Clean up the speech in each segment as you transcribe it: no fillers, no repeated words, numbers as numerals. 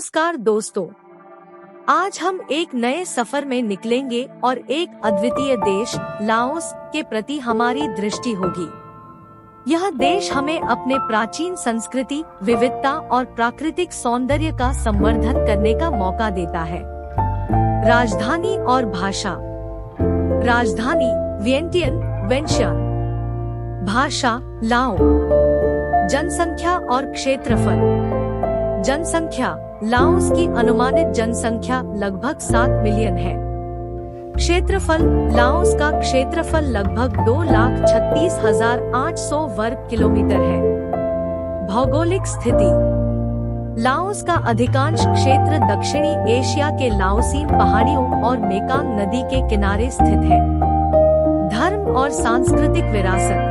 नमस्कार दोस्तों, आज हम एक नए सफर में निकलेंगे और एक अद्वितीय देश लाओस के प्रति हमारी दृष्टि होगी। यह देश हमें अपने प्राचीन संस्कृति, विविधता और प्राकृतिक सौंदर्य का संवर्धन करने का मौका देता है। राजधानी और भाषा। राजधानी वियंटियन वेंशियन। भाषा लाओ। जनसंख्या और क्षेत्रफल। जनसंख्या लाओस की अनुमानित जनसंख्या लगभग 7 मिलियन है। क्षेत्रफल लाओस का क्षेत्रफल लगभग 2,36,800 वर्ग किलोमीटर है। भौगोलिक स्थिति। लाओस का अधिकांश क्षेत्र दक्षिणी एशिया के लाओसीन पहाड़ियों और मेकांग नदी के किनारे स्थित है। धर्म और सांस्कृतिक विरासत।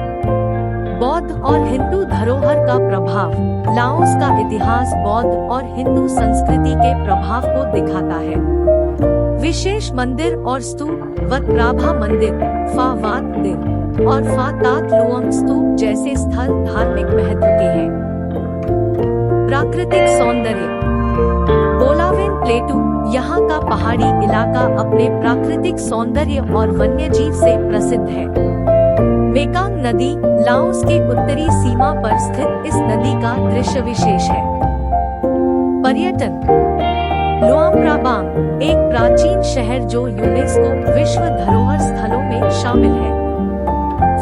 बौद्ध और हिंदू धरोहर का प्रभाव। लाओस का इतिहास बौद्ध और हिंदू संस्कृति के प्रभाव को दिखाता है। विशेष मंदिर और स्तूप। वत प्राभा मंदिर, फा वात दिन और फा तात लुओंग स्तूप जैसे स्थल धार्मिक महत्व के हैं। प्राकृतिक सौंदर्य। बोलावेन प्लेटू यहाँ का पहाड़ी इलाका अपने प्राकृतिक सौंदर्य और वन्यजीव से प्रसिद्ध है। मेकांग नदी लाओस के उत्तरी सीमा पर स्थित इस नदी का दृश्य विशेष है। पर्यटन। लुआंग प्राबांग एक प्राचीन शहर जो यूनेस्को विश्व धरोहर स्थलों में शामिल है।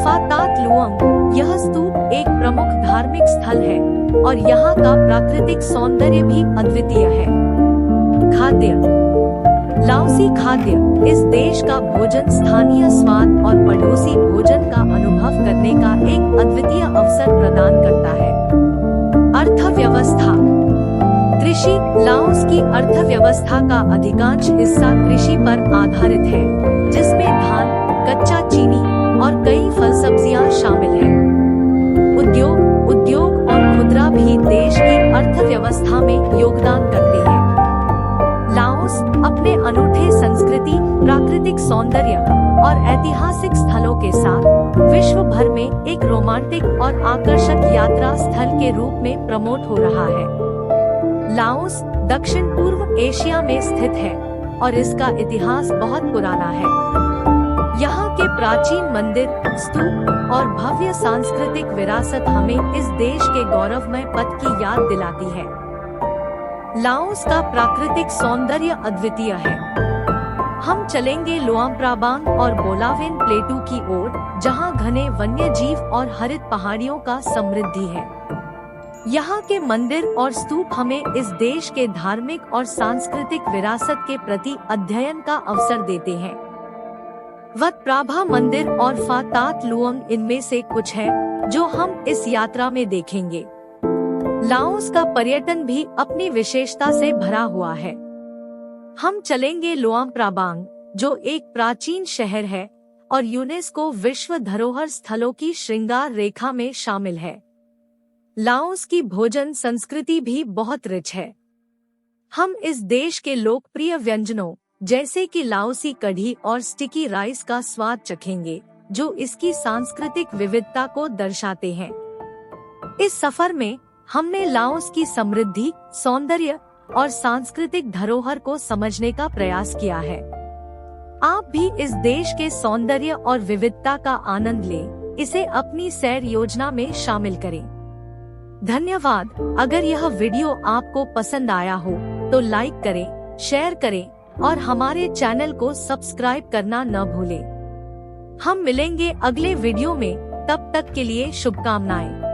फा तात लुओंग यह स्तूप एक प्रमुख धार्मिक स्थल है और यहाँ का प्राकृतिक सौंदर्य भी अद्वितीय है। खाद्य। लाओसी खाद्य इस देश का भोजन स्थानीय स्वाद और पड़ोसी भोजन का अनुभव करने का एक अद्वितीय अवसर प्रदान करता है। अर्थव्यवस्था। कृषि। लाओस की अर्थव्यवस्था का अधिकांश हिस्सा कृषि पर आधारित है, जिसमें धान, कच्चा चीनी और कई फल सब्जियां शामिल हैं। उद्योग और खुदरा भी देश की अर्थव्यवस्था में योगदान करते हैं। लाओस अपने अनूठे संस्कृति, प्राकृतिक सौंदर्य और ऐतिहासिक स्थलों के साथ विश्व भर में एक रोमांटिक और आकर्षक यात्रा स्थल के रूप में प्रमोट हो रहा है। लाओस दक्षिण पूर्व एशिया में स्थित है और इसका इतिहास बहुत पुराना है। यहाँ के प्राचीन मंदिर, स्तूप और भव्य सांस्कृतिक विरासत हमें इस देश के गौरवमय पथ की याद दिलाती है। लाओस का प्राकृतिक सौंदर्य अद्वितीय है। हम चलेंगे लुआंग प्राबांग और बोलावेन प्लेटू की ओर, जहां घने वन्य जीव और हरित पहाड़ियों का समृद्धि है। यहाँ के मंदिर और स्तूप हमें इस देश के धार्मिक और सांस्कृतिक विरासत के प्रति अध्ययन का अवसर देते हैं। वत प्राभा मंदिर और फा तात लुओंग इनमें से कुछ है जो हम इस यात्रा में देखेंगे। लाओस का पर्यटन भी अपनी विशेषता से भरा हुआ है। हम चलेंगे लुआंग प्राबांग, जो एक प्राचीन शहर है और यूनेस्को विश्व धरोहर स्थलों की श्रृंगार रेखा में शामिल है। लाओस की भोजन संस्कृति भी बहुत रिच है। हम इस देश के लोकप्रिय व्यंजनों जैसे कि लाओसी कढ़ी और स्टिकी राइस का स्वाद चखेंगे, जो इसकी सांस्कृतिक विविधता को दर्शाते हैं। इस सफर में हमने लाओस की समृद्धि, सौंदर्य और सांस्कृतिक धरोहर को समझने का प्रयास किया है। आप भी इस देश के सौंदर्य और विविधता का आनंद लें, इसे अपनी सैर योजना में शामिल करें। धन्यवाद। अगर यह वीडियो आपको पसंद आया हो तो लाइक करें, शेयर करें और हमारे चैनल को सब्सक्राइब करना न भूलें। हम मिलेंगे अगले वीडियो में, तब तक के लिए शुभकामनाएं।